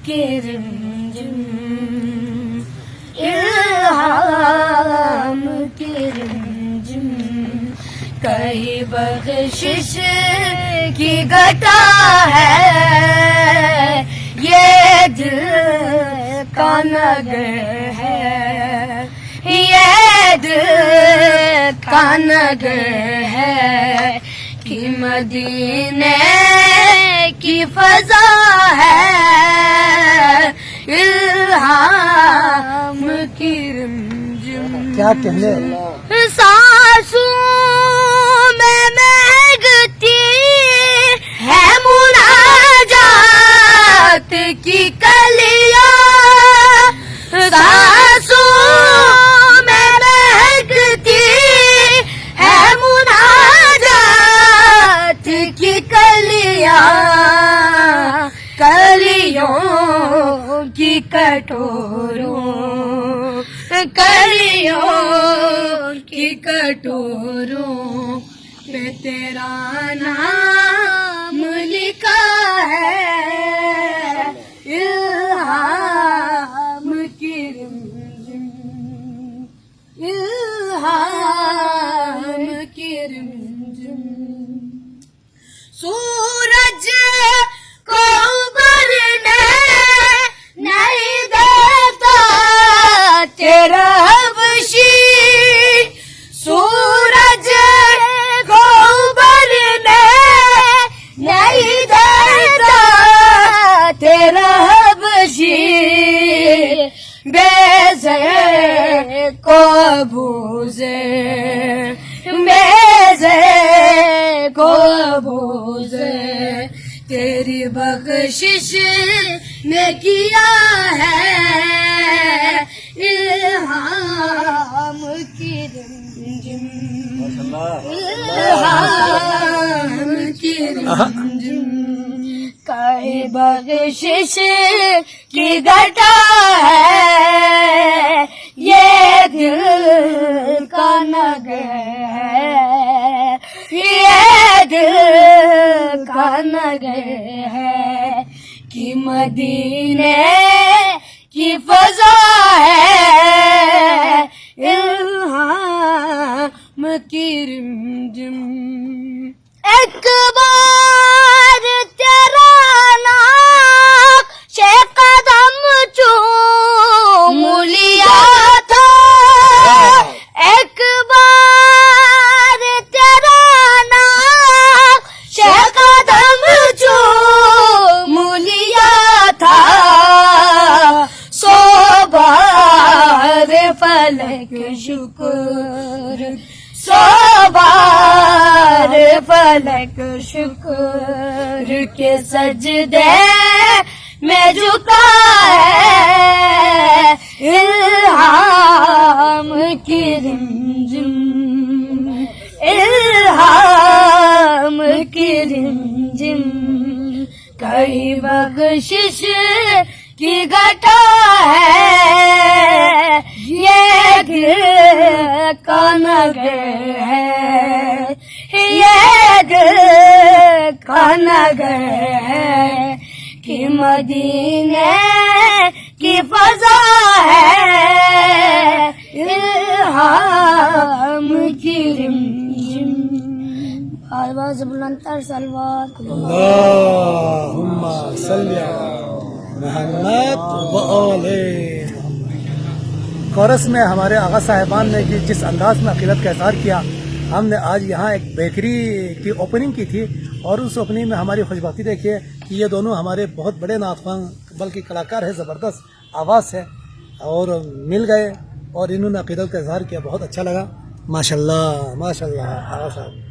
کی رمجم الہام کی رمجم کئی بخشش کی گھٹا ہے یہ دل کا نگر ہے یہ دل کا نگر ہے کہ مدینے کی فضا ہے الہام کی رمجم کیا کہنے سانسوں میں مہکتی ہے مناجات کی کلیاں سانسوں میں مہکتی ہے مناجات کی کلیاں کلیوں کی کٹوروں کلیوں کی کٹوروں پہ تیرا نام لکھا ہے الہام کی رمجم الہام کی رمجم سورج کو ابھرنے نہیں دیتا تیرا حبشی سورج کو ابھرنے نہیں دیتا تیرا حبشی بیزے کو بوزے بیزے کو بوزے تیری بخشش نے کیا ہے الہام کی رمجم الہام کی رمجم کئی بخشش کی گھٹا ہے یہ دل کا نگر ہے یہ دل کا نگر ہے کہ مدینے کی فضا ہے الہام کی رمجم ایک بار تیرا نقش قدم چوم لیا تھا ایک بار تیرا نقش قدم چوم لیا تھا سو بار فلک شکر سو بار فلک شکر کے سجدے میں جھکا ہے الہام کی رمجم الہام کی رمجم کئی بخشش کی گھٹا ہے یہ دل کا نگر ہے یہ دل کا نگر ہے کہ مدینے کی فضا ہے الہام کی رمجم آواز بلندتر صلوات اللہم صلی علی محمد و آل کورس میں ہمارے آغا صاحبان نے جس انداز میں عقیدت کا اظہار کیا ہم نے آج یہاں ایک بیکری کی اوپننگ کی تھی اور اس اوپننگ میں ہماری خوشبختی دیکھیے کہ یہ دونوں ہمارے بہت بڑے نعت خواں بلکہ کلاکار ہے زبردست آواز ہے اور مل گئے اور انہوں نے عقیدت کا اظہار کیا بہت اچھا لگا ماشاءاللہ ماشاءاللہ آغا صاحب